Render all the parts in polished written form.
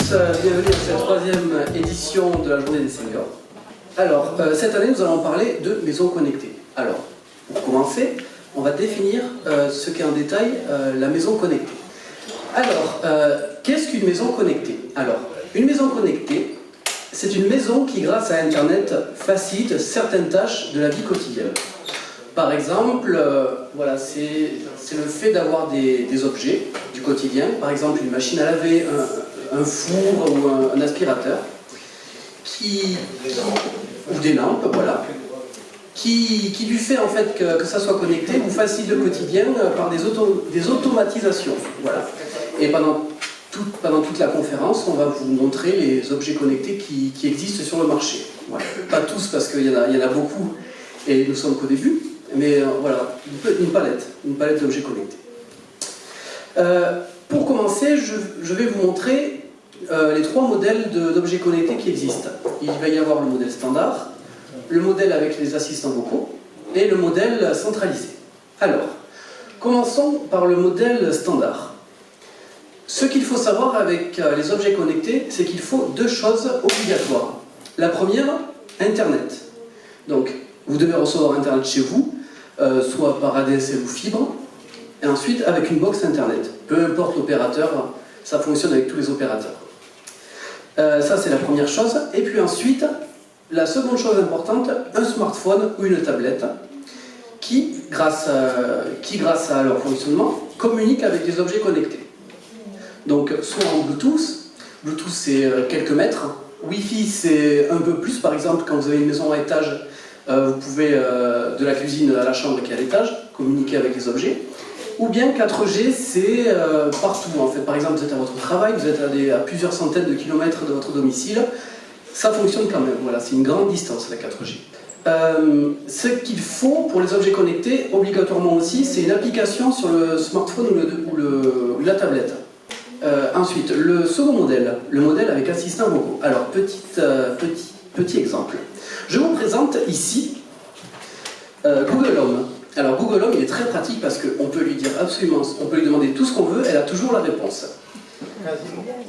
Bienvenue à cette troisième édition de la journée des seniors. Alors, cette année, nous allons parler de maisons connectées. Alors, pour commencer, on va définir ce qu'est en détail la maison connectée. Alors, qu'est-ce qu'une maison connectée? Alors, une maison connectée, c'est une maison qui, grâce à Internet, facilite certaines tâches de la vie quotidienne. Par exemple, voilà, c'est le fait d'avoir des objets du quotidien, par exemple une machine à laver, un four ou un aspirateur, ou des lampes, voilà, qui du fait en fait que ça soit connecté vous facilite le quotidien par des automatisations. Voilà. Et pendant toute la conférence, on va vous montrer les objets connectés qui existent sur le marché. Voilà. Pas tous parce qu'il y en a beaucoup et nous sommes qu'au début, mais voilà, une palette d'objets connectés. Pour commencer, je vais vous montrer les trois modèles d'objets connectés qui existent. Il va y avoir le modèle standard, le modèle avec les assistants vocaux et le modèle centralisé. Alors, commençons par le modèle standard. Ce qu'il faut savoir avec les objets connectés, c'est qu'il faut deux choses obligatoires. La première, Internet. Donc, vous devez recevoir Internet chez vous, soit par ADSL ou fibre, et ensuite avec une box Internet. Peu importe l'opérateur, ça fonctionne avec tous les opérateurs. Ça, c'est la première chose. Et puis ensuite, la seconde chose importante, un smartphone ou une tablette qui, grâce à leur fonctionnement, communique avec des objets connectés. Donc, soit en Bluetooth, Bluetooth c'est quelques mètres, Wi-Fi c'est un peu plus, par exemple, quand vous avez une maison à étage, vous pouvez, de la cuisine à la chambre qui est à l'étage, communiquer avec les objets. Ou bien 4G, c'est partout en fait. Par exemple, vous êtes à votre travail, vous êtes à plusieurs centaines de kilomètres de votre domicile, ça fonctionne quand même. Voilà, c'est une grande distance la 4G. Ce qu'il faut pour les objets connectés, obligatoirement aussi, c'est une application sur le smartphone ou la tablette. Ensuite, le second modèle, le modèle avec assistants vocaux. Alors, petit exemple. Je vous présente ici Google Home. Alors Google Home, il est très pratique parce qu'on peut lui dire absolument, on peut lui demander tout ce qu'on veut, elle a toujours la réponse.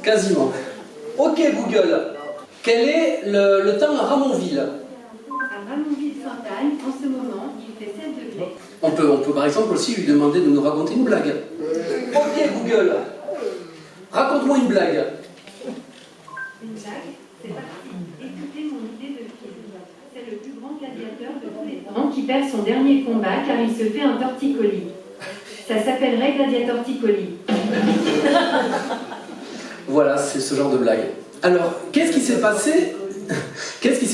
Quasiment. Ok Google, quel est le temps à Ramonville? À Ramonville-Sainte-Anne, en ce moment, il fait 7 degrés. On peut par exemple aussi lui demander de nous raconter une blague. Ok Google, raconte-moi une blague. Une blague, c'est parti. Écoutez mon idée de film. C'est le plus grand gladiateur de tous les temps qui perd son dernier combat car il se fait un torticolis. Ça s'appellerait Gladiator Ticoli. Voilà, c'est ce genre de blague. Alors, qu'est-ce qui s'est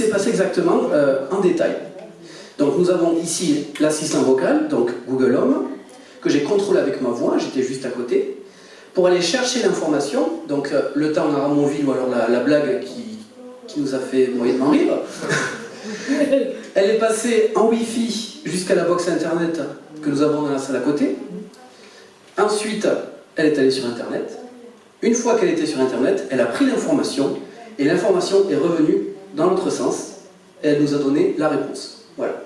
passé exactement en détail? Donc nous avons ici l'assistant vocal, donc Google Home, que j'ai contrôlé avec ma voix, j'étais juste à côté, pour aller chercher l'information, donc le temps à Ramonville, ou alors la blague qui nous a fait moyennement rire. Elle est passée en Wi-Fi jusqu'à la box Internet que nous avons dans la salle à côté. Ensuite, elle est allée sur Internet. Une fois qu'elle était sur Internet, elle a pris l'information et l'information est revenue dans l'autre sens et elle nous a donné la réponse. Voilà.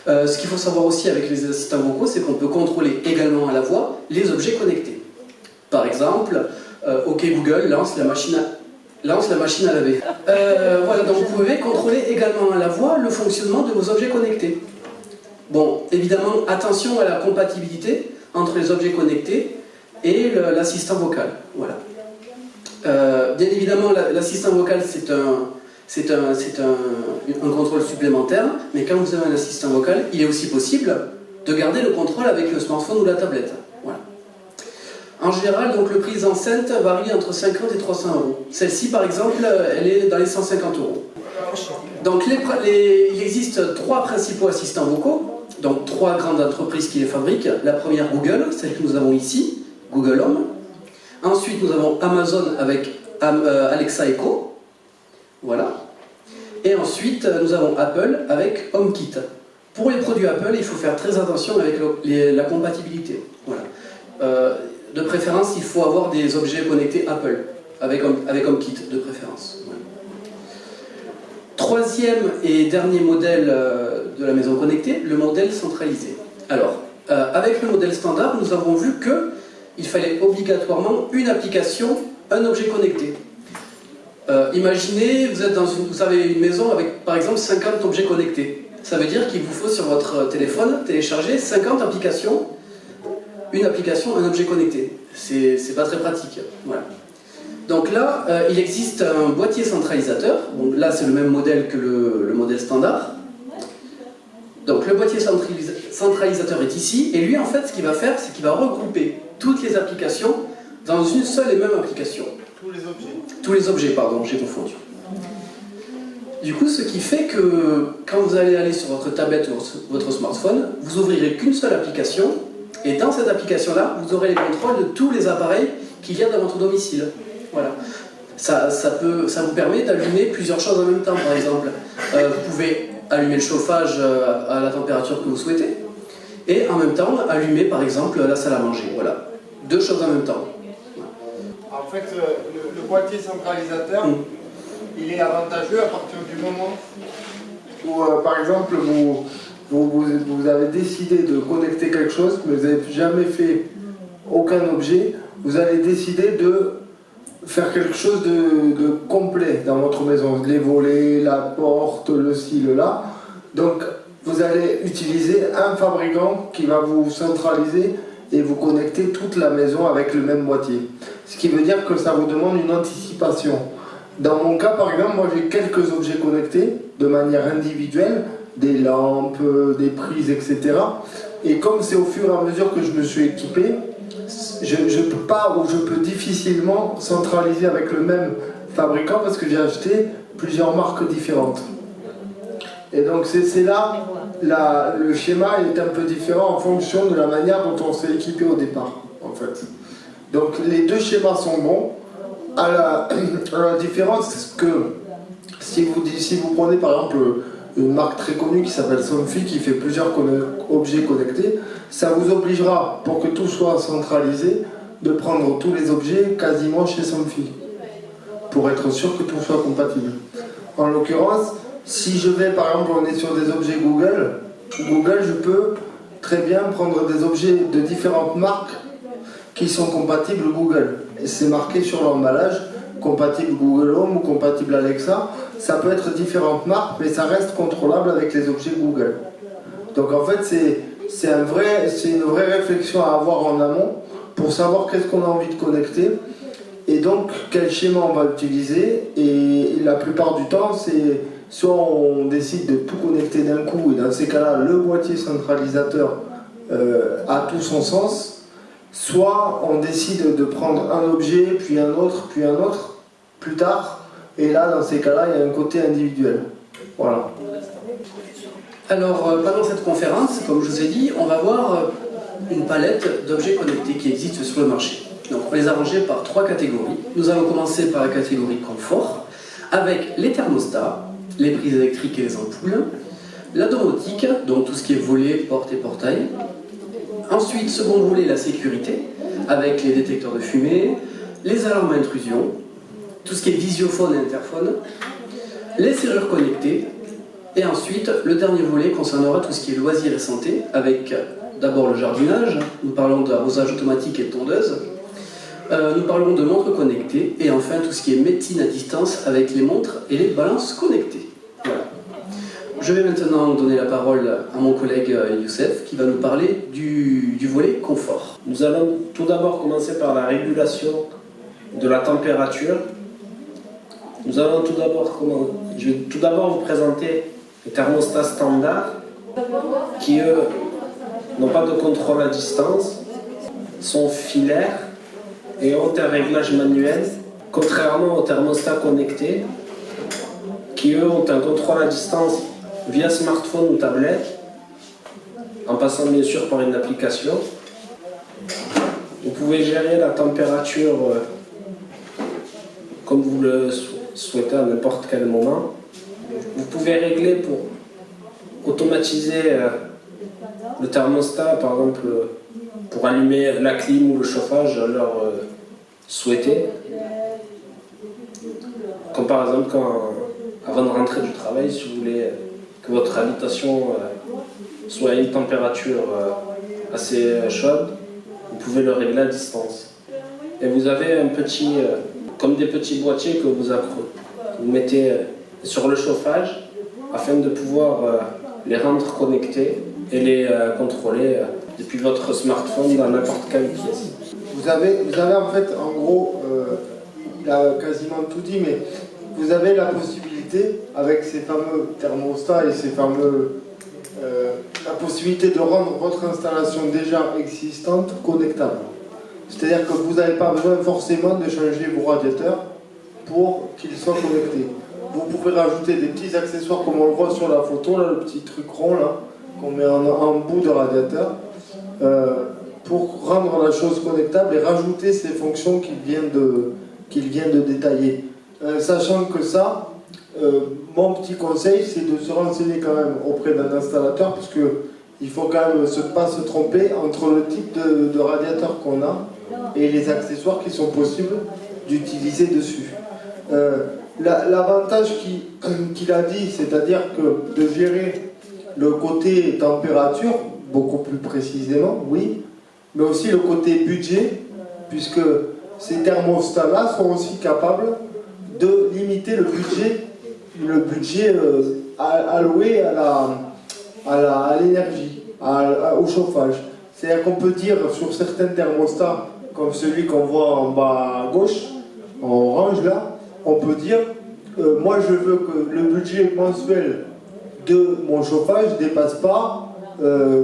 Ce qu'il faut savoir aussi avec les assistants vocaux, c'est qu'on peut contrôler également à la voix les objets connectés. Par exemple, OK Google, lance la machine à laver. Voilà, donc vous pouvez contrôler également à la voix le fonctionnement de vos objets connectés. Bon, évidemment, attention à la compatibilité entre les objets connectés et l'assistant vocal. Voilà. Bien évidemment, l'assistant vocal, c'est un contrôle supplémentaire, mais quand vous avez un assistant vocal, il est aussi possible de garder le contrôle avec le smartphone ou la tablette. Voilà. En général, donc, le prix des enceintes varie entre 50 et 300 euros. Celle-ci, par exemple, elle est dans les 150 euros. Donc, il existe trois principaux assistants vocaux, donc trois grandes entreprises qui les fabriquent. La première, Google, celle que nous avons ici, Google Home. Ensuite, nous avons Amazon avec Alexa Echo. Voilà. Et ensuite, nous avons Apple avec HomeKit. Pour les produits Apple, il faut faire très attention avec la compatibilité. Voilà. De préférence, il faut avoir des objets connectés Apple, avec HomeKit de préférence. Voilà. Troisième et dernier modèle de la maison connectée, le modèle centralisé. Alors, avec le modèle standard, nous avons vu qu'il fallait obligatoirement une application, un objet connecté. Imaginez, vous avez une maison avec par exemple 50 objets connectés. Ça veut dire qu'il vous faut sur votre téléphone télécharger 50 applications, une application, un objet connecté. C'est pas très pratique. Voilà. Donc là, il existe un boîtier centralisateur. Donc là, c'est le même modèle que le modèle standard. Donc le boîtier centralisateur est ici, et lui, en fait, ce qu'il va faire, c'est qu'il va regrouper toutes les applications dans une seule et même application. Tous les objets. Tous les objets, pardon, j'ai confondu. Du coup, ce qui fait que quand vous allez aller sur votre tablette ou votre smartphone, vous ouvrirez qu'une seule application, et dans cette application-là, vous aurez les contrôles de tous les appareils qu'il y a dans votre domicile. Voilà. Ça vous permet d'allumer plusieurs choses en même temps, par exemple. Vous pouvez allumer le chauffage à la température que vous souhaitez, et en même temps, allumer, par exemple, la salle à manger. Voilà. Deux choses en même temps. En fait, le boîtier centralisateur, il est avantageux à partir du moment où, par exemple, vous avez décidé de connecter quelque chose, mais vous n'avez jamais fait aucun objet, vous allez décider de faire quelque chose de complet dans votre maison. Les volets, la porte, le ci, le là. Donc, vous allez utiliser un fabricant qui va vous centraliser et vous connecter toute la maison avec le même boîtier. Ce qui veut dire que ça vous demande une anticipation. Dans mon cas, par exemple, moi j'ai quelques objets connectés de manière individuelle, des lampes, des prises, etc. Et comme c'est au fur et à mesure que je me suis équipé, je peux pas ou je peux difficilement centraliser avec le même fabricant parce que j'ai acheté plusieurs marques différentes. Et donc c'est là, le schéma est un peu différent en fonction de la manière dont on s'est équipé au départ, en fait. Donc les deux schémas sont bons. À la différence, c'est que si vous prenez par exemple une marque très connue qui s'appelle Somfy, qui fait plusieurs objets connectés, ça vous obligera, pour que tout soit centralisé, de prendre tous les objets quasiment chez Somfy, pour être sûr que tout soit compatible. En l'occurrence, si je vais, par exemple, on est sur des objets Google, je peux très bien prendre des objets de différentes marques qui sont compatibles Google. Et c'est marqué sur l'emballage, compatible Google Home ou compatible Alexa. Ça peut être différentes marques, mais ça reste contrôlable avec les objets Google. Donc en fait, c'est une vraie réflexion à avoir en amont pour savoir qu'est-ce qu'on a envie de connecter et donc quel schéma on va utiliser. Et la plupart du temps, c'est soit on décide de tout connecter d'un coup, et dans ces cas-là, le boîtier centralisateur a tout son sens, soit on décide de prendre un objet, puis un autre, plus tard, et là, dans ces cas-là, il y a un côté individuel. Voilà. Alors, pendant cette conférence, comme je vous ai dit, on va voir une palette d'objets connectés qui existent sur le marché. Donc, on les a rangés par 3 catégories. Nous allons commencer par la catégorie confort, avec les thermostats, les prises électriques et les ampoules, la domotique, donc tout ce qui est volets, portes et portails. Ensuite, second volet, la sécurité, avec les détecteurs de fumée, les alarmes à intrusion, tout ce qui est visiophone et interphone, les serrures connectées, et ensuite, le dernier volet concernera tout ce qui est loisirs et santé, avec d'abord le jardinage, nous parlons d'arrosage automatique et de tondeuse, nous parlons de montres connectées, et enfin tout ce qui est médecine à distance avec les montres et les balances connectées. Voilà. Je vais maintenant donner la parole à mon collègue Youssef, qui va nous parler du volet confort. Nous allons tout d'abord commencer par la régulation de la température. Je vais tout d'abord vous présenter les thermostats standards qui, eux, n'ont pas de contrôle à distance, sont filaires et ont un réglage manuel, contrairement aux thermostats connectés qui, eux, ont un contrôle à distance via smartphone ou tablette, en passant bien sûr par une application. Vous pouvez gérer la température comme vous le souhaitez à n'importe quel moment. Vous pouvez régler pour automatiser le thermostat, par exemple pour allumer la clim ou le chauffage à l'heure souhaitée. Comme par exemple avant de rentrer du travail, si vous voulez que votre habitation soit à une température assez chaude, vous pouvez le régler à distance. Et vous avez un petit, comme des petits boîtiers que vous vous mettez sur le chauffage afin de pouvoir les rendre connectés et les contrôler depuis votre smartphone dans n'importe quelle pièce. Vous avez en fait, en gros, il a quasiment tout dit, mais vous avez la possibilité, avec ces fameux thermostats et ces fameux... la possibilité de rendre votre installation déjà existante connectable. C'est-à-dire que vous n'avez pas besoin forcément de changer vos radiateurs pour qu'ils soient connectés. Vous pouvez rajouter des petits accessoires comme on le voit sur la photo, là, le petit truc rond là, qu'on met en bout de radiateur, pour rendre la chose connectable et rajouter ces fonctions qu'il vient de détailler. Sachant que ça, mon petit conseil, c'est de se renseigner quand même auprès d'un installateur, parce qu'il faut quand même pas se tromper entre le type de radiateur qu'on a et les accessoires qui sont possibles d'utiliser dessus. L'avantage qu'il a dit, c'est-à-dire que de gérer le côté température, beaucoup plus précisément, oui, mais aussi le côté budget, puisque ces thermostats-là sont aussi capables de limiter le budget alloué à l'énergie, au chauffage. C'est-à-dire qu'on peut dire sur certains thermostats, comme celui qu'on voit en bas à gauche, en orange là, on peut dire moi je veux que le budget mensuel de mon chauffage ne dépasse pas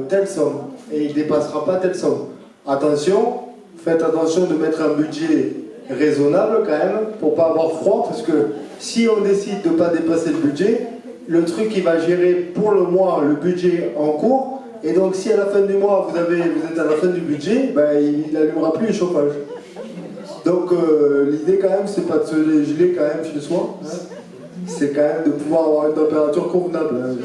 telle somme, et il ne dépassera pas telle somme. Attention, faites attention de mettre un budget raisonnable quand même, pour ne pas avoir froid, parce que si on décide de ne pas dépasser le budget, le truc il va gérer pour le mois le budget en cours, et donc si à la fin du mois vous êtes à la fin du budget, ben, il n'allumera plus le chauffage. Donc l'idée quand même, c'est pas de se geler quand même chez soi, hein. C'est quand même de pouvoir avoir une température convenable. Hein.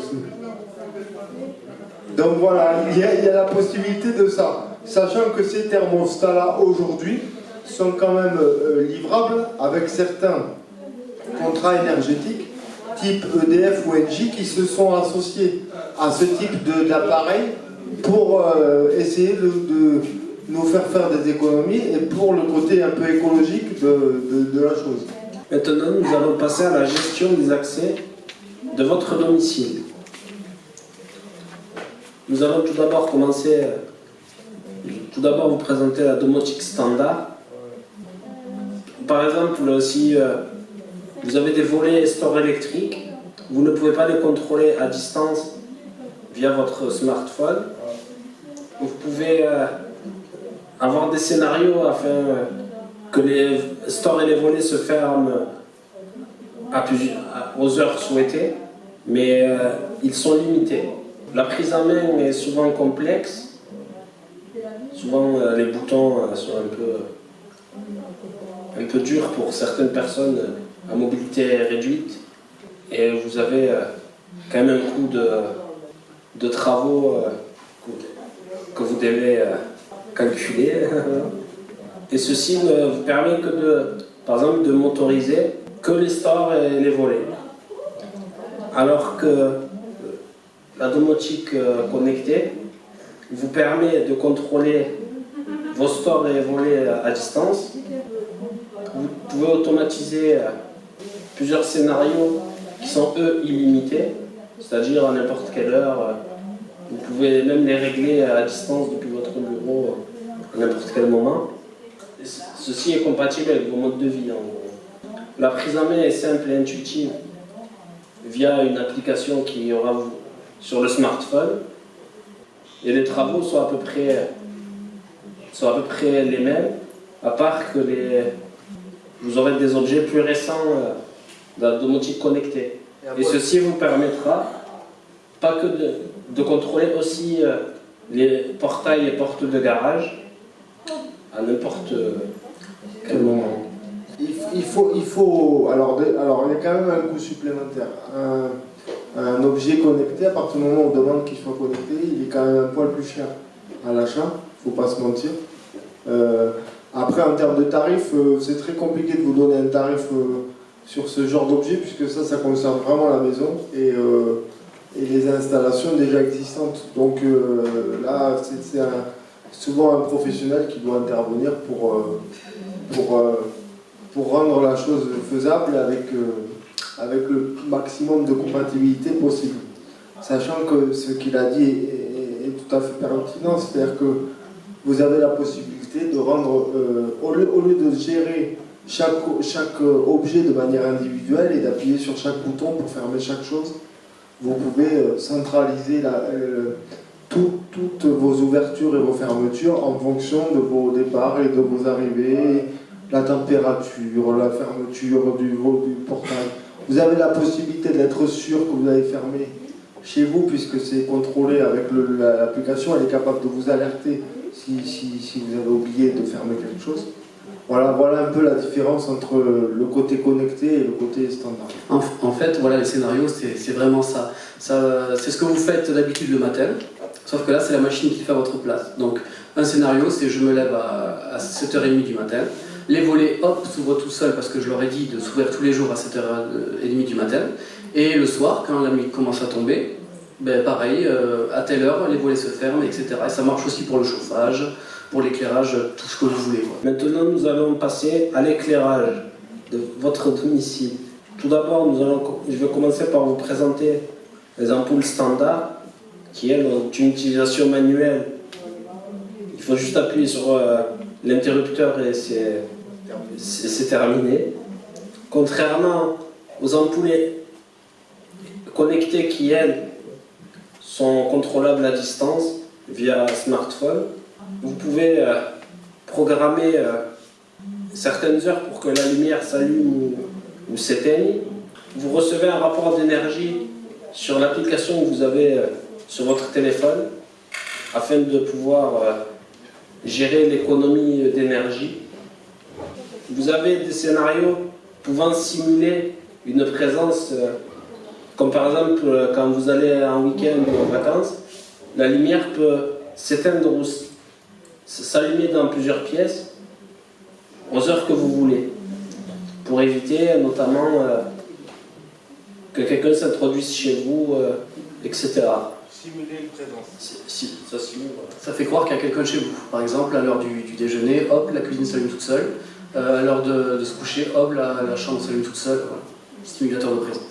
Donc voilà, il y a la possibilité de ça. Sachant que ces thermostats-là aujourd'hui sont quand même livrables avec certains contrats énergétiques type EDF ou Engie qui se sont associés à ce type d'appareil pour essayer de nous faire des économies et pour le côté un peu écologique de la chose. Maintenant, nous allons passer à la gestion des accès de votre domicile. Nous allons tout d'abord vous présenter la domotique standard. Par exemple, si vous avez des volets store électriques, vous ne pouvez pas les contrôler à distance via votre smartphone. Vous pouvez avoir des scénarios afin que les stores et les volets se ferment aux heures souhaitées, mais ils sont limités. La prise en main est souvent complexe. Souvent, les boutons sont un peu durs pour certaines personnes à mobilité réduite. Et vous avez quand même un coût de travaux que vous devez calculer. Et ceci ne vous permet que par exemple, de motoriser que les stores et les volets. Alors que la domotique connectée vous permet de contrôler vos stores et volets à distance. Vous pouvez automatiser plusieurs scénarios qui sont eux illimités, c'est-à-dire à n'importe quelle heure. Vous pouvez même les régler à distance depuis votre bureau à n'importe quel moment. Ceci est compatible avec vos modes de vie. En gros. La prise en main est simple et intuitive via une application qui y aura sur le smartphone. Et les travaux sont à peu près les mêmes, à part que vous aurez des objets plus récents de la domotique connectée. Et ceci vous permettra pas que de contrôler aussi les portails et portes de garage à n'importe quel moment. Alors il y a quand même un coût supplémentaire. Un objet connecté, à partir du moment où on demande qu'il soit connecté, il est quand même un poil plus cher à l'achat, il ne faut pas se mentir. Après, en termes de tarifs, c'est très compliqué de vous donner un tarif sur ce genre d'objet, puisque ça concerne vraiment la maison et les installations déjà existantes. Donc là, c'est souvent un professionnel qui doit intervenir pour rendre la chose faisable avec le maximum de compatibilité possible. Sachant que ce qu'il a dit est tout à fait pertinent, c'est-à-dire que vous avez la possibilité de rendre, au lieu de gérer chaque objet de manière individuelle et d'appuyer sur chaque bouton pour fermer chaque chose, vous pouvez centraliser toutes vos ouvertures et vos fermetures en fonction de vos départs et de vos arrivées, la température, la fermeture du portail. Vous avez la possibilité d'être sûr que vous avez fermé chez vous, puisque c'est contrôlé avec l'application, elle est capable de vous alerter si vous avez oublié de fermer quelque chose. Voilà un peu la différence entre le côté connecté et le côté standard. En fait, voilà, les scénarios, c'est vraiment ça. C'est ce que vous faites d'habitude le matin, sauf que là, c'est la machine qui fait à votre place. Donc, un scénario, c'est je me lève à 7h30 du matin, les volets, hop, s'ouvrent tout seuls, parce que je leur ai dit de s'ouvrir tous les jours à 7h30 du matin, et le soir, quand la nuit commence à tomber, ben pareil, à telle heure, les volets se ferment, etc. Et ça marche aussi pour le chauffage, pour l'éclairage, tout ce que vous voulez, quoi. Maintenant, nous allons passer à l'éclairage de votre domicile. Tout d'abord, je vais commencer par vous présenter les ampoules standards qui, elles, ont une utilisation manuelle. Il faut juste appuyer sur l'interrupteur et c'est terminé. Contrairement aux ampoules connectées qui, elles, sont contrôlables à distance via smartphone, vous pouvez programmer certaines heures pour que la lumière s'allume ou s'éteigne. Vous recevez un rapport d'énergie sur l'application que vous avez sur votre téléphone afin de pouvoir gérer l'économie d'énergie. Vous avez des scénarios pouvant simuler une présence, comme par exemple quand vous allez en week-end ou en vacances, la lumière peut s'éteindre ou s'allumer dans plusieurs pièces aux heures que vous voulez, pour éviter notamment que quelqu'un s'introduise chez vous, etc. Simuler une présence. Ça simule, voilà. Ça fait croire qu'il y a quelqu'un chez vous. Par exemple, à l'heure du déjeuner, hop, la cuisine s'allume toute seule. À l'heure de se coucher, hop, la chambre s'allume toute seule. Voilà. Stimulateur de présence.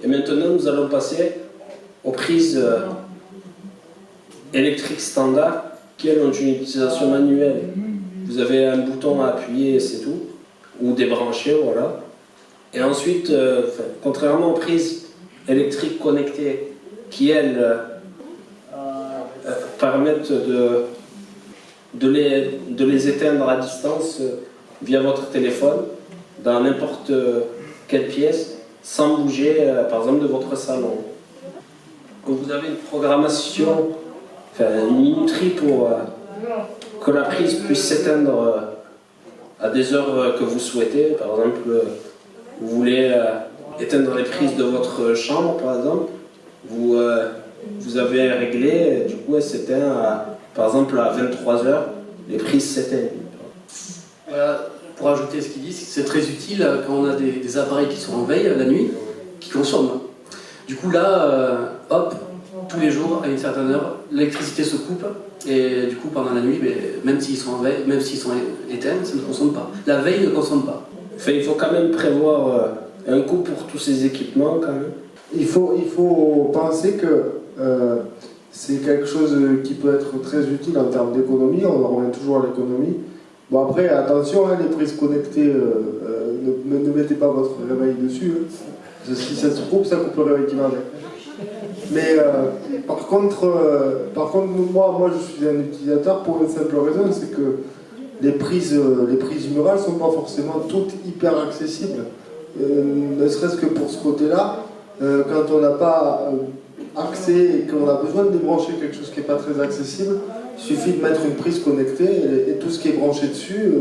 Et maintenant, nous allons passer aux prises électriques standards qui elles ont une utilisation manuelle. Vous avez un bouton à appuyer et c'est tout, ou débrancher, voilà. Et ensuite, contrairement aux prises électriques connectées qui elles permettent de les éteindre à distance via votre téléphone dans n'importe quelle pièce sans bouger, par exemple, de votre salon. Donc vous avez une programmation, une minuterie pour que la prise puisse s'éteindre à des heures que vous souhaitez. Par exemple, vous voulez éteindre les prises de votre chambre, par exemple, vous avez réglé, du coup elle s'éteint par exemple à 23h, les prises s'éteignent. Voilà, pour ajouter ce qu'il dit, c'est très utile quand on a des appareils qui sont en veille la nuit, qui consomment. Du coup là, hop, tous les jours, à une certaine heure, l'électricité se coupe, et du coup pendant la nuit, même s'ils sont en veille, même s'ils sont éteints, ça ne consomme pas. La veille ne consomme pas. Enfin, il faut quand même prévoir un coût pour tous ces équipements quand même. Il faut penser que c'est quelque chose qui peut être très utile en termes d'économie, on revient toujours à l'économie. Bon après, attention, hein, les prises connectées, ne mettez pas votre réveil dessus. Hein. Si ça se coupe, ça coupe le réveil qui va avec. Mais par contre, moi je suis un utilisateur pour une simple raison, c'est que les prises murales ne sont pas forcément toutes hyper accessibles. Ne serait-ce que pour ce côté-là, quand on n'a pas accès et qu'on a besoin de débrancher quelque chose qui n'est pas très accessible, il suffit de mettre une prise connectée et tout ce qui est branché dessus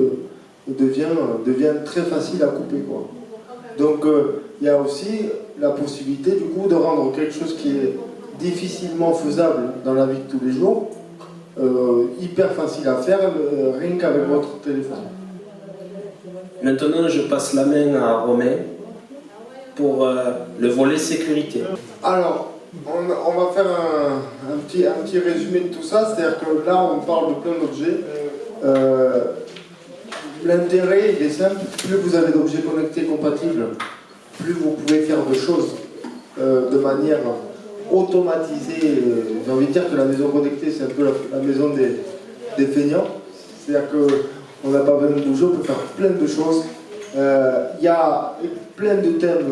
devient très facile à couper, quoi. Donc il y a aussi la possibilité du coup de rendre quelque chose qui est difficilement faisable dans la vie de tous les jours, hyper facile à faire, rien qu'avec votre téléphone. Maintenant, je passe la main à Romain pour le volet sécurité. Alors, on va faire un petit résumé de tout ça, c'est-à-dire que là, on parle de plein d'objets. L'intérêt, il est simple, plus vous avez d'objets connectés compatibles, plus vous pouvez faire de choses de manière automatisée. J'ai envie de dire que la maison connectée, c'est un peu la maison des feignants. C'est-à-dire qu'on n'a pas besoin de bouger, on peut faire plein de choses. Il y a plein de thèmes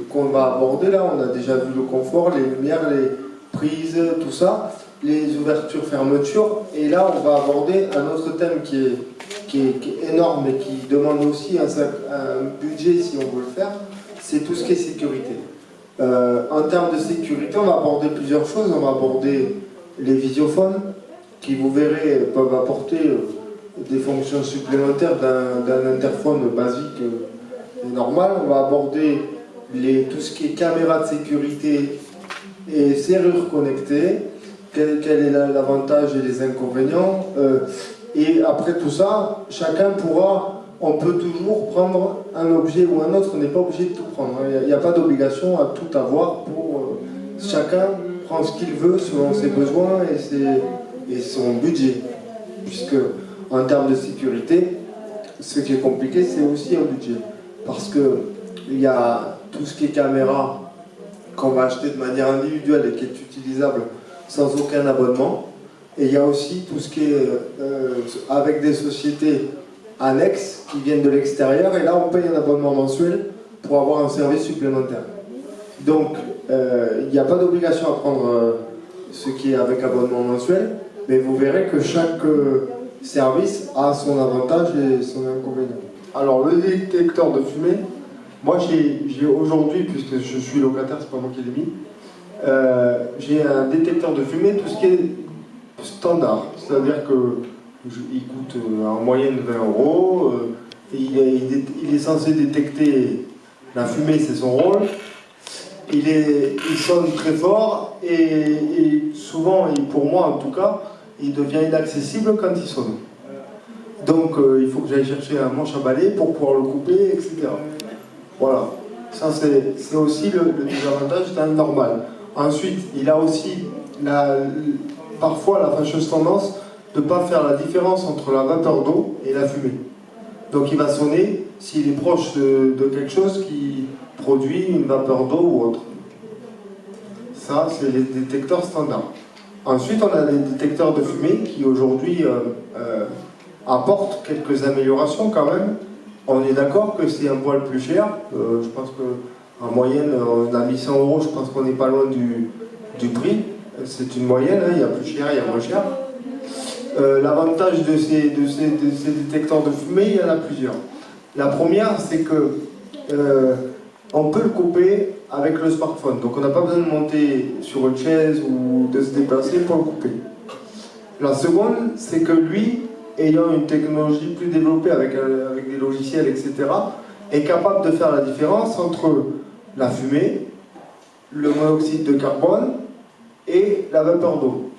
qu'on va aborder là. On a déjà vu le confort, les lumières, les prises, tout ça, les ouvertures, fermetures. Et là, on va aborder un autre thème qui est énorme et qui demande aussi un budget si on veut le faire. C'est tout ce qui est sécurité. En termes de sécurité, on va aborder plusieurs choses. On va aborder les visiophones qui, vous verrez, peuvent apporter des fonctions supplémentaires d'un interphone basique et normal. On va aborder tout ce qui est caméra de sécurité et serrure connectée. Quel est l'avantage et les inconvénients. Et après tout ça, on peut toujours prendre un objet ou un autre, on n'est pas obligé de tout prendre. Il n'y a pas d'obligation à tout avoir chacun prend ce qu'il veut selon ses besoins et son budget. Puisque en termes de sécurité, ce qui est compliqué, c'est aussi un budget. Parce qu'il y a tout ce qui est caméra qu'on va acheter de manière individuelle et qui est utilisable sans aucun abonnement. Et il y a aussi tout ce qui est avec des sociétés annexes qui viennent de l'extérieur, et là on paye un abonnement mensuel pour avoir un service supplémentaire. Donc il n'y a pas d'obligation à prendre ce qui est avec abonnement mensuel, mais vous verrez que chaque service a son avantage et son inconvénient. Alors le détecteur de fumée, moi j'ai aujourd'hui, puisque je suis locataire, c'est pas moi qui l'ai mis, j'ai un détecteur de fumée, tout ce qui est standard, c'est-à-dire qu'il coûte en moyenne 20 €, il est censé détecter la fumée, c'est son rôle, il sonne très fort et souvent, pour moi en tout cas, il devient inaccessible quand il sonne. Donc il faut que j'aille chercher un manche à balai pour pouvoir le couper, etc. Voilà, ça c'est aussi le désavantage d'un normal. Ensuite, il a aussi parfois la fâcheuse tendance de ne pas faire la différence entre la vapeur d'eau et la fumée. Donc il va sonner s'il est proche de quelque chose qui produit une vapeur d'eau ou autre. Ça, c'est les détecteurs standards. Ensuite, on a des détecteurs de fumée qui aujourd'hui apportent quelques améliorations quand même. On est d'accord que c'est un poil plus cher. Je pense qu'en moyenne, on a mis 100 €, je pense qu'on n'est pas loin du prix. C'est une moyenne, hein, il y a plus cher, il y a moins cher. L'avantage de ces détecteurs de fumée, il y en a plusieurs. La première, c'est que on peut le couper avec le smartphone. Donc on n'a pas besoin de monter sur une chaise ou de se déplacer pour le couper. La seconde, c'est que lui, ayant une technologie plus développée avec des logiciels, etc., est capable de faire la différence entre la fumée, le monoxyde de carbone et la vapeur d'eau.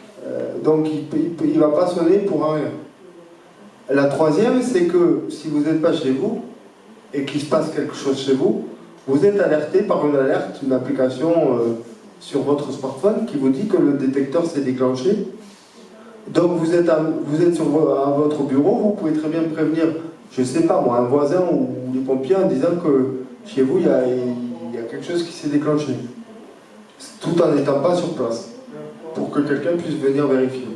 Donc il ne va pas sonner pour rien. La troisième, c'est que si vous n'êtes pas chez vous et qu'il se passe quelque chose chez vous, vous êtes alerté par une alerte, une application sur votre smartphone qui vous dit que le détecteur s'est déclenché. Donc vous êtes à votre bureau, vous pouvez très bien prévenir, je ne sais pas moi, un voisin ou les pompiers en disant que chez vous il y a quelque chose qui s'est déclenché, tout en n'étant pas sur place, pour que quelqu'un puisse venir vérifier.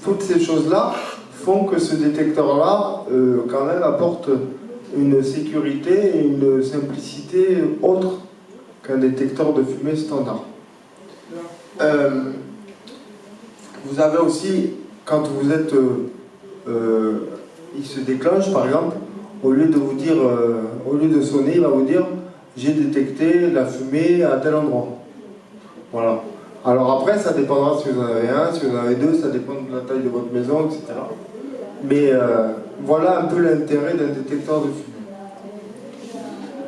Toutes ces choses-là font que ce détecteur-là, quand même, apporte une sécurité et une simplicité autre qu'un détecteur de fumée standard. Vous avez aussi, quand vous êtes, il se déclenche par exemple, au lieu de vous dire, au lieu de sonner, il va vous dire j'ai détecté la fumée à tel endroit. Voilà. Alors après, ça dépendra si vous en avez un, si vous en avez deux, ça dépend de la taille de votre maison, etc. Mais voilà un peu l'intérêt d'un détecteur de fumée.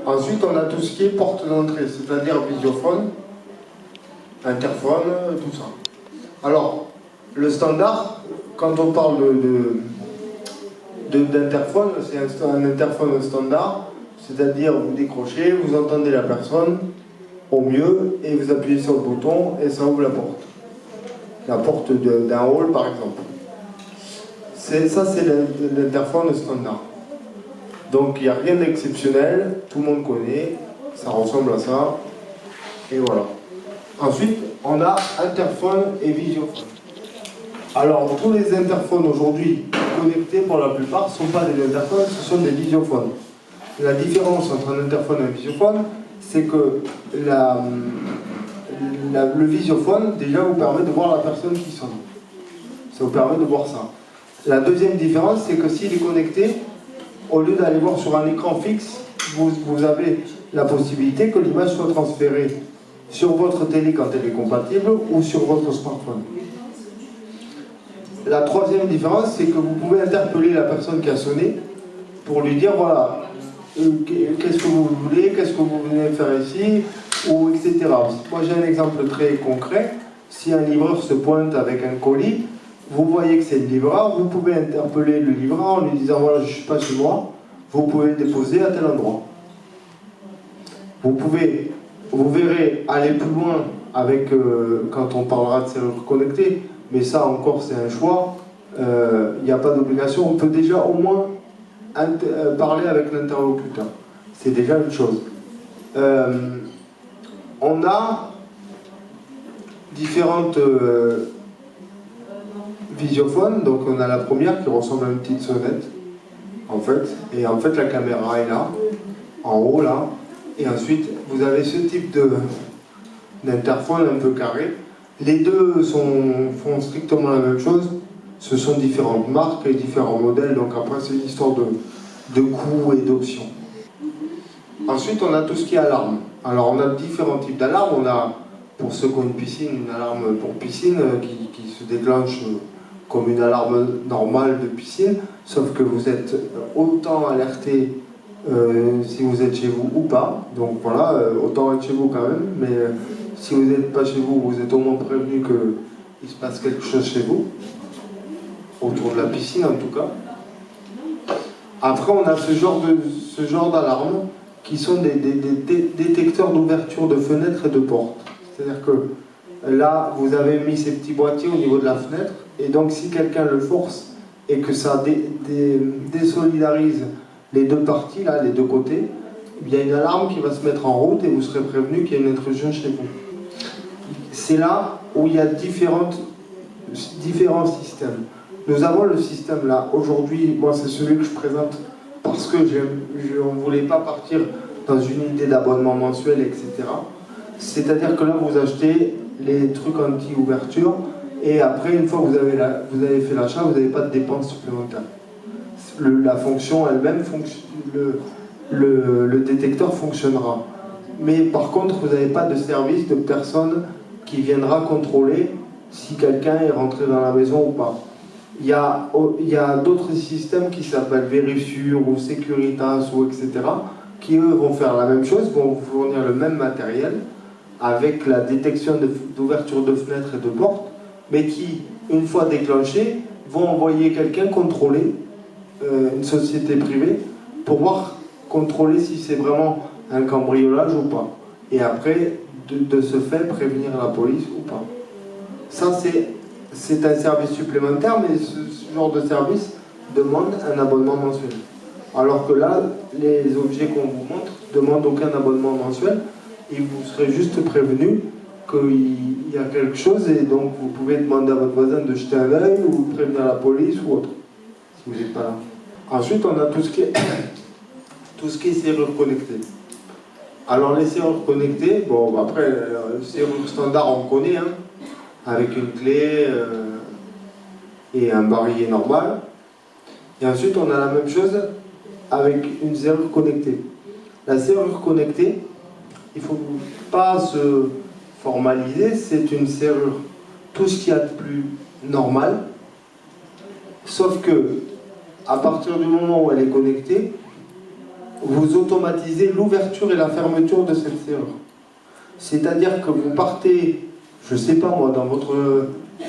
Ensuite, on a tout ce qui est porte d'entrée, c'est-à-dire visiophone, interphone, tout ça. Alors, le standard, quand on parle d'interphone, c'est un interphone standard, c'est-à-dire vous décrochez, vous entendez la personne au mieux et vous appuyez sur le bouton et ça ouvre la porte. La porte d'un hall par exemple. Ça c'est l'interphone standard. Donc il n'y a rien d'exceptionnel, tout le monde connaît, ça ressemble à ça, et voilà. Ensuite, on a interphone et visiophone. Alors, tous les interphones aujourd'hui connectés, pour la plupart, ne sont pas des interphones, ce sont des visiophones. La différence entre un interphone et un visiophone, c'est que le visiophone, déjà, vous permet de voir la personne qui sonne. Ça vous permet de voir ça. La deuxième différence, c'est que s'il est connecté, au lieu d'aller voir sur un écran fixe, vous avez la possibilité que l'image soit transférée sur votre télé quand elle est compatible ou sur votre smartphone. La troisième différence, c'est que vous pouvez interpeller la personne qui a sonné pour lui dire voilà, qu'est-ce que vous voulez, qu'est-ce que vous venez faire ici, ou etc. Moi j'ai un exemple très concret. Si un livreur se pointe avec un colis, vous voyez que c'est le livreur, vous pouvez interpeller le livreur en lui disant voilà, je ne suis pas chez moi, vous pouvez le déposer à tel endroit. Vous verrez aller plus loin avec quand on parlera de serrure connectée, mais ça encore c'est un choix, il n'y a pas d'obligation, on peut déjà au moins parler avec l'interlocuteur, c'est déjà une chose. On a différentes visiophones, donc on a la première qui ressemble à une petite sonnette, en fait, et en fait la caméra est là, en haut là, et ensuite vous avez ce type d'interphone un peu carré. Les deux font strictement la même chose, ce sont différentes marques et différents modèles, donc après c'est une histoire de coûts et d'options. Ensuite on a tout ce qui est alarme. Alors on a différents types d'alarmes, on a pour ceux qui ont une piscine, une alarme pour piscine qui se déclenche comme une alarme normale de piscine, sauf que vous êtes autant alerté si vous êtes chez vous ou pas, donc voilà, autant être chez vous quand même, mais si vous n'êtes pas chez vous, vous êtes au moins prévenu qu'il se passe quelque chose chez vous, autour de la piscine en tout cas. Après on a ce genre d'alarme qui sont des détecteurs d'ouverture de fenêtres et de portes. C'est-à-dire que là, vous avez mis ces petits boîtiers au niveau de la fenêtre, et donc si quelqu'un le force et que ça désolidarise les deux parties, là, les deux côtés, il y a une alarme qui va se mettre en route et vous serez prévenu qu'il y a une intrusion chez vous. C'est là où il y a différents systèmes. Nous avons le système là, aujourd'hui, moi c'est celui que je présente parce que on ne voulait pas partir dans une idée d'abonnement mensuel, etc. C'est-à-dire que là, vous achetez les trucs anti-ouverture et après, une fois que vous avez fait l'achat, vous n'avez pas de dépenses supplémentaires. La fonction elle-même, le détecteur fonctionnera. Mais par contre, vous n'avez pas de service de personne qui viendra contrôler si quelqu'un est rentré dans la maison ou pas. Il y a d'autres systèmes qui s'appellent Verisure ou Securitas ou etc. qui eux vont faire la même chose, vont vous fournir le même matériel avec la détection d'ouverture de fenêtres et de portes, mais qui, une fois déclenchés, vont envoyer quelqu'un contrôler, une société privée, pour voir, contrôler si c'est vraiment un cambriolage ou pas. Et après, de ce fait, prévenir la police ou pas. Ça, c'est un service supplémentaire, mais ce genre de service demande un abonnement mensuel. Alors que là, les objets qu'on vous montre ne demandent aucun abonnement mensuel, et vous serez juste prévenu qu'il y a quelque chose, et donc vous pouvez demander à votre voisin de jeter un œil ou prévenir la police ou autre, si vous n'êtes pas là. Ensuite, on a tout ce qui est serrure connectée. Alors les serrures connectées, bon après, serrure standard on connaît, hein, avec une clé et un barillet normal. Et ensuite, on a la même chose avec une serrure connectée. La serrure connectée, il ne faut pas se formaliser, c'est une serrure, tout ce qu'il y a de plus normal, sauf que, à partir du moment où elle est connectée, vous automatisez l'ouverture et la fermeture de cette serrure. C'est-à-dire que vous partez, je ne sais pas moi, dans votre...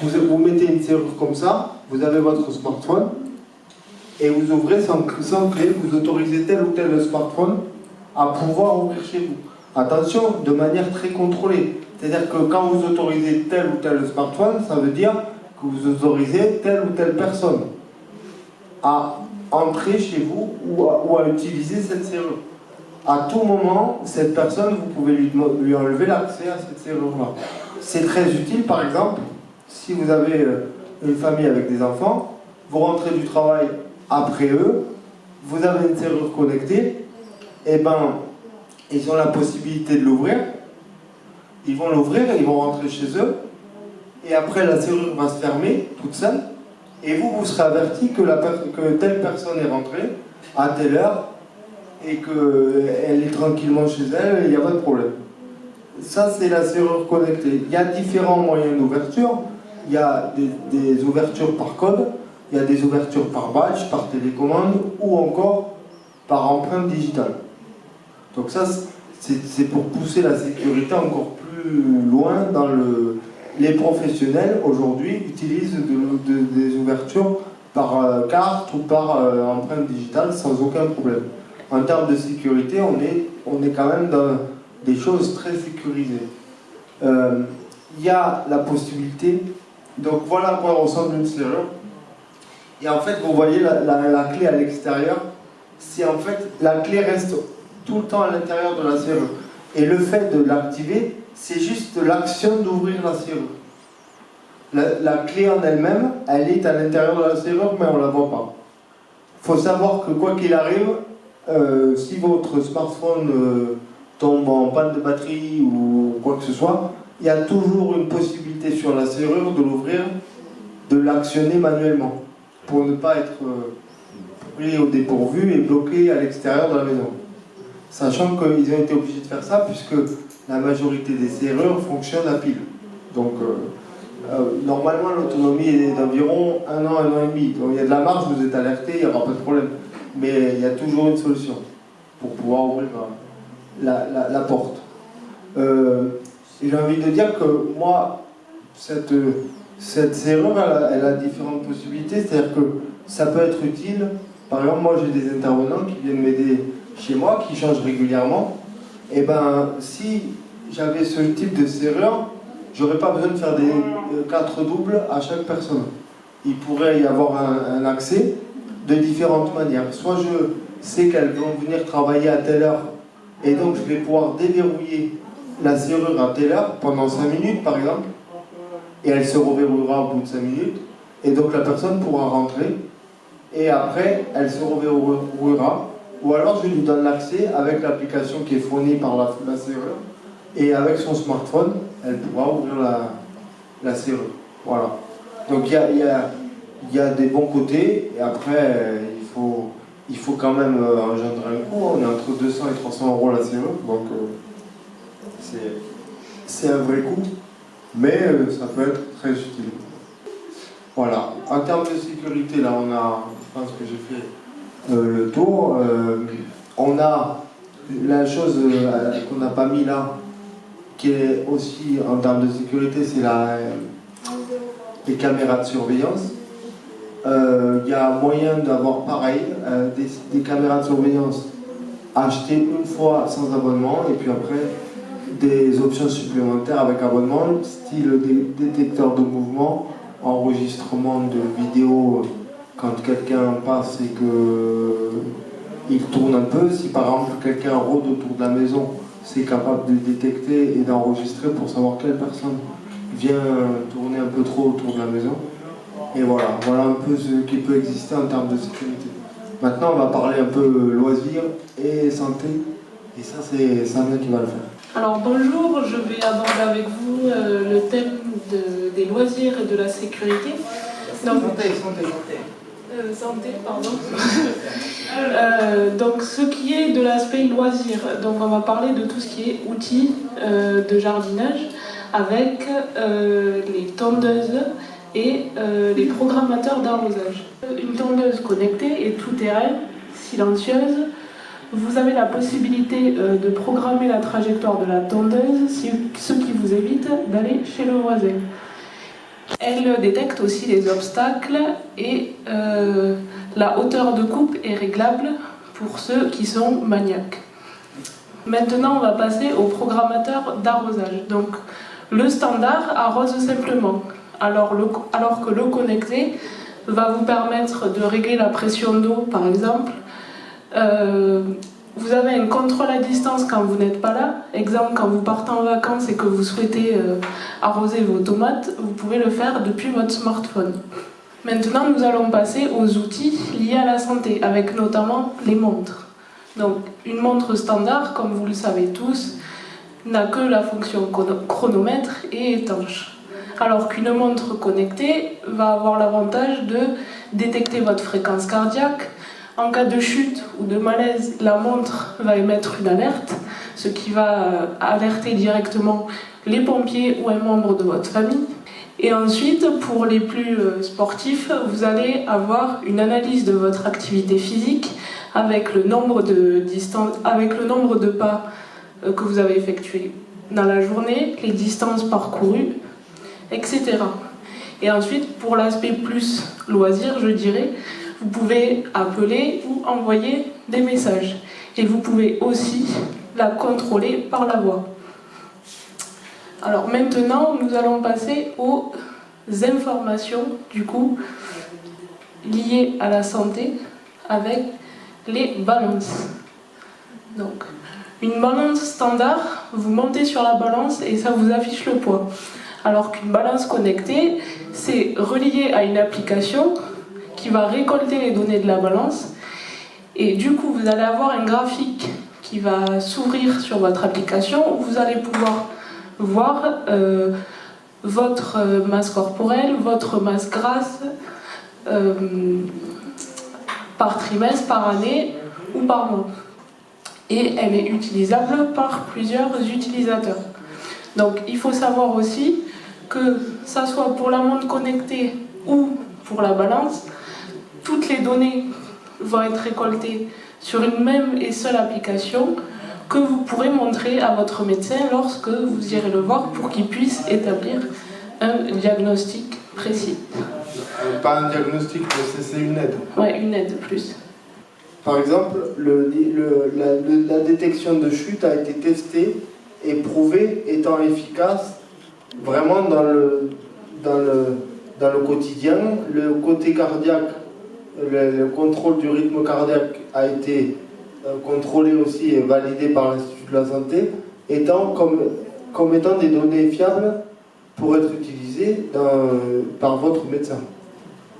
Vous mettez une serrure comme ça, vous avez votre smartphone, et vous ouvrez sans clé, vous autorisez tel ou tel smartphone à pouvoir ouvrir chez vous. Attention, de manière très contrôlée. C'est-à-dire que quand vous autorisez tel ou tel smartphone, ça veut dire que vous autorisez telle ou telle personne à entrer chez vous ou à utiliser cette serrure. À tout moment, cette personne, vous pouvez lui enlever l'accès à cette serrure-là. C'est très utile, par exemple, si vous avez une famille avec des enfants, vous rentrez du travail après eux, vous avez une serrure connectée, et ben, ils ont la possibilité de l'ouvrir, ils vont l'ouvrir, ils vont rentrer chez eux, et après la serrure va se fermer toute seule, et vous serez averti que telle personne est rentrée à telle heure, et qu'elle est tranquillement chez elle, il n'y a pas de problème. Ça, c'est la serrure connectée. Il y a différents moyens d'ouverture. Il y a des ouvertures par code, il y a des ouvertures par badge, par télécommande, ou encore par empreinte digitale. Donc ça, c'est pour pousser la sécurité encore plus loin dans les professionnels, aujourd'hui, utilisent des ouvertures par carte ou par empreinte digitale sans aucun problème. En termes de sécurité, on est quand même dans des choses très sécurisées. Il y a la possibilité, donc voilà à quoi ressemble une serrure. Et en fait, vous voyez la clé à l'extérieur, c'est en fait, la clé reste tout le temps à l'intérieur de la serrure. Et le fait de l'activer, c'est juste l'action d'ouvrir la serrure. La clé en elle-même, elle est à l'intérieur de la serrure, mais on ne la voit pas. Il faut savoir que quoi qu'il arrive, si votre smartphone tombe en panne de batterie ou quoi que ce soit, il y a toujours une possibilité sur la serrure de l'ouvrir, de l'actionner manuellement, pour ne pas être pris au dépourvu et bloqué à l'extérieur de la maison. Sachant qu'ils ont été obligés de faire ça puisque la majorité des serrures fonctionnent à pile. Donc normalement l'autonomie est d'environ 1 an, 1 an et demi. Donc il y a de la marge, vous êtes alerté, il n'y aura pas de problème. Mais il y a toujours une solution pour pouvoir ouvrir la porte. J'ai envie de dire que moi, cette serrure, elle a différentes possibilités. C'est-à-dire que ça peut être utile. Par exemple, moi j'ai des intervenants qui viennent m'aider chez moi, qui changent régulièrement. Et ben, si j'avais ce type de serrure, j'aurais pas besoin de faire des 4 doubles à chaque personne. Il pourrait y avoir un accès de différentes manières. Soit je sais qu'elles vont venir travailler à telle heure, et donc je vais pouvoir déverrouiller la serrure à telle heure, pendant 5 minutes par exemple, et elle se reverrouillera au bout de 5 minutes, et donc la personne pourra rentrer, et après elle se reverrouillera, ou alors je lui donne l'accès avec l'application qui est fournie par la serrure, et avec son smartphone, elle pourra ouvrir la serrure. Voilà. Donc il y a des bons côtés, et après il faut quand même engendrer un coût. On est entre 200 et 300 € la serrure, donc c'est un vrai coût, mais ça peut être très utile. Voilà. En termes de sécurité, là je pense que j'ai fait le tour. On a la chose qu'on n'a pas mis là, qui est aussi en termes de sécurité, c'est les caméras de surveillance. Il y a moyen d'avoir pareil, des caméras de surveillance achetées une fois sans abonnement, et puis après des options supplémentaires avec abonnement, style détecteur de mouvement, enregistrement de vidéos quand quelqu'un passe et qu'il tourne un peu. Si par exemple quelqu'un rôde autour de la maison, c'est capable de détecter et d'enregistrer pour savoir quelle personne vient tourner un peu trop autour de la maison. Et voilà un peu ce qui peut exister en termes de sécurité. Maintenant, on va parler un peu loisirs et santé, et ça, c'est Samia qui va le faire. Alors bonjour, je vais aborder avec vous le thème des loisirs et de la sécurité. Donc, santé, pardon. Donc ce qui est de l'aspect loisir, donc on va parler de tout ce qui est outils de jardinage avec les tondeuses et les programmateurs d'arrosage. Une tondeuse connectée et tout-terrain, silencieuse. Vous avez la possibilité de programmer la trajectoire de la tondeuse, ce qui vous évite d'aller chez le voisin. Elle détecte aussi les obstacles et la hauteur de coupe est réglable pour ceux qui sont maniaques. Maintenant, on va passer au programmateur d'arrosage. Donc, le standard arrose simplement, alors que le connecté va vous permettre de régler la pression d'eau, par exemple. Vous avez un contrôle à distance quand vous n'êtes pas là. Exemple, quand vous partez en vacances et que vous souhaitez arroser vos tomates, vous pouvez le faire depuis votre smartphone. Maintenant, nous allons passer aux outils liés à la santé, avec notamment les montres. Donc, une montre standard, comme vous le savez tous, n'a que la fonction chronomètre et étanche. Alors qu'une montre connectée va avoir l'avantage de détecter votre fréquence cardiaque. En cas de chute ou de malaise, la montre va émettre une alerte, ce qui va alerter directement les pompiers ou un membre de votre famille. Et ensuite, pour les plus sportifs, vous allez avoir une analyse de votre activité physique avec le nombre de pas que vous avez effectués dans la journée, les distances parcourues, etc. Et ensuite, pour l'aspect plus loisir, je dirais, vous pouvez appeler ou envoyer des messages. Et vous pouvez aussi la contrôler par la voix. Alors maintenant, nous allons passer aux informations, du coup, liées à la santé avec les balances. Donc, une balance standard, vous montez sur la balance et ça vous affiche le poids. Alors qu'une balance connectée, c'est relié à une application qui va récolter les données de la balance. Et du coup, vous allez avoir un graphique qui va s'ouvrir sur votre application où vous allez pouvoir voir votre masse corporelle, votre masse grasse par trimestre, par année ou par mois. Et elle est utilisable par plusieurs utilisateurs. Donc il faut savoir aussi que ça soit pour la montre connectée ou pour la balance, toutes les données vont être récoltées sur une même et seule application que vous pourrez montrer à votre médecin lorsque vous irez le voir pour qu'il puisse établir un diagnostic précis. Pas un diagnostic, mais c'est une aide. Ouais, une aide plus. Par exemple, la détection de chute a été testée et prouvée étant efficace vraiment dans le quotidien. Le côté cardiaque, le contrôle du rythme cardiaque a été contrôlé aussi et validé par l'Institut de la Santé, comme étant des données fiables pour être utilisées par votre médecin.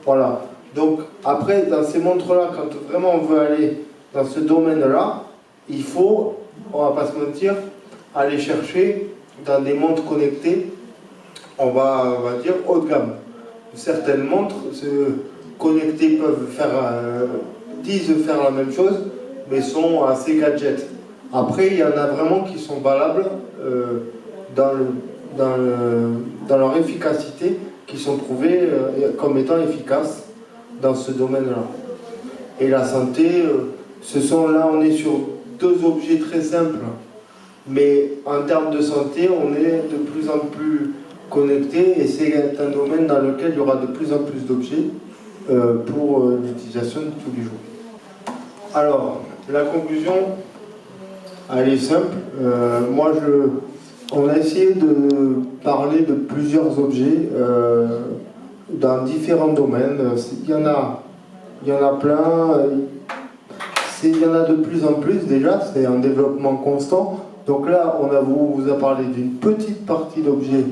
Voilà. Donc après, dans ces montres-là, quand vraiment on veut aller dans ce domaine-là, il faut, on va pas se mentir, aller chercher dans des montres connectées, on va dire haut de gamme. Certaines montres connectées disent faire la même chose, mais sont assez gadgets. Après, il y en a vraiment qui sont valables dans leur efficacité, qui sont prouvées comme étant efficaces dans ce domaine-là. Et la santé, là on est sur deux objets très simples, mais en termes de santé, on est de plus en plus connecté et c'est un domaine dans lequel il y aura de plus en plus d'objets pour l'utilisation de tous les jours. Alors, la conclusion, elle est simple. On a essayé de parler de plusieurs objets dans différents domaines. Il y en a plein. Il y en a de plus en plus déjà, c'est un développement constant. Donc là, on vous a parlé d'une petite partie d'objets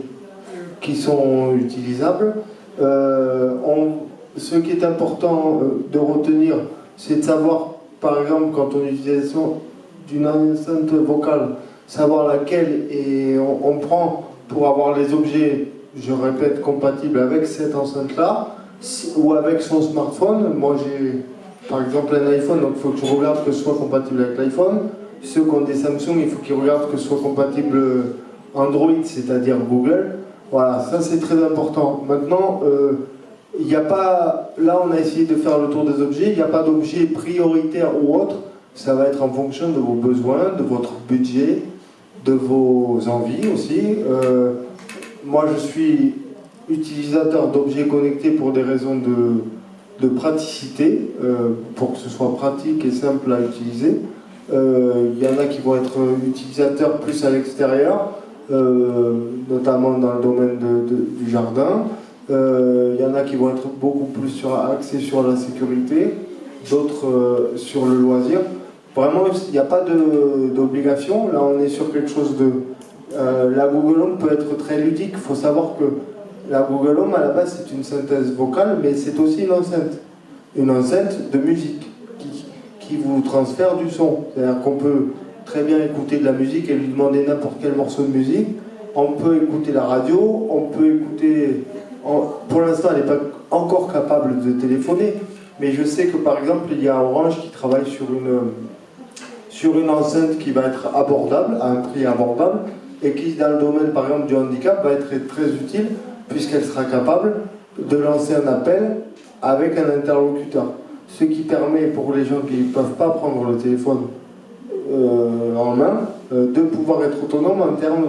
qui sont utilisables. Ce qui est important de retenir, c'est de savoir, par exemple, quand on utilise d'une enceinte vocale, savoir laquelle et on prend pour avoir les objets, je répète, compatibles avec cette enceinte-là ou avec son smartphone. Moi, j'ai par exemple un iPhone, donc il faut que je regarde que ce soit compatible avec l'iPhone. Ceux qui ont des Samsung, il faut qu'ils regardent que ce soit compatible Android, c'est-à-dire Google. Voilà, ça c'est très important. Maintenant, il n'y a pas... Là, on a essayé de faire le tour des objets. Il n'y a pas d'objet prioritaire ou autre. Ça va être en fonction de vos besoins, de votre budget, de vos envies aussi. Moi, je suis utilisateur d'objets connectés pour des raisons de praticité, pour que ce soit pratique et simple à utiliser. Il y en a qui vont être utilisateurs plus à l'extérieur, notamment dans le domaine du jardin. Il y en a qui vont être beaucoup plus axés sur la sécurité, d'autres sur le loisir. Vraiment, il n'y a pas d'obligation. Là, on est sur quelque chose de... la Google Home peut être très ludique. Il faut savoir que la Google Home, à la base, c'est une synthèse vocale, mais c'est aussi une enceinte de musique qui vous transfère du son. C'est-à-dire qu'on peut très bien écouter de la musique et lui demander n'importe quel morceau de musique. On peut écouter la radio, on peut écouter... Pour l'instant, elle n'est pas encore capable de téléphoner, mais je sais que par exemple, il y a Orange qui travaille sur une enceinte qui va être abordable, à un prix abordable, et qui, dans le domaine par exemple du handicap, va être très utile, puisqu'elle sera capable de lancer un appel avec un interlocuteur. Ce qui permet pour les gens qui ne peuvent pas prendre le téléphone en main, de pouvoir être autonome en termes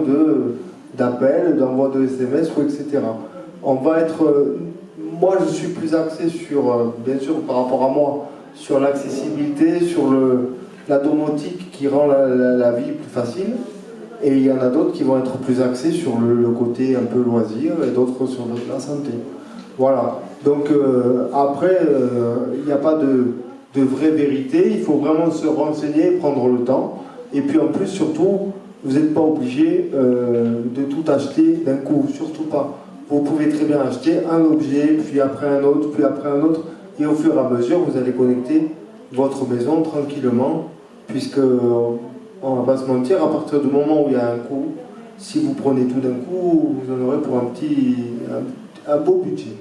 d'appels, d'envoi de SMS, etc. On va être... moi, je suis plus axé sur, bien sûr, par rapport à moi, sur l'accessibilité, sur la domotique qui rend la vie plus facile. Et il y en a d'autres qui vont être plus axés sur le côté un peu loisir et d'autres sur la santé. Voilà. Donc après, il n'y a pas de vraie vérité. Il faut vraiment se renseigner, prendre le temps. Et puis en plus, surtout, vous n'êtes pas obligé de tout acheter d'un coup. Surtout pas. Vous pouvez très bien acheter un objet, puis après un autre, puis après un autre. Et au fur et à mesure, vous allez connecter votre maison tranquillement. Puisque, on va pas se mentir, à partir du moment où il y a un coût, si vous prenez tout d'un coup, vous en aurez pour un beau budget.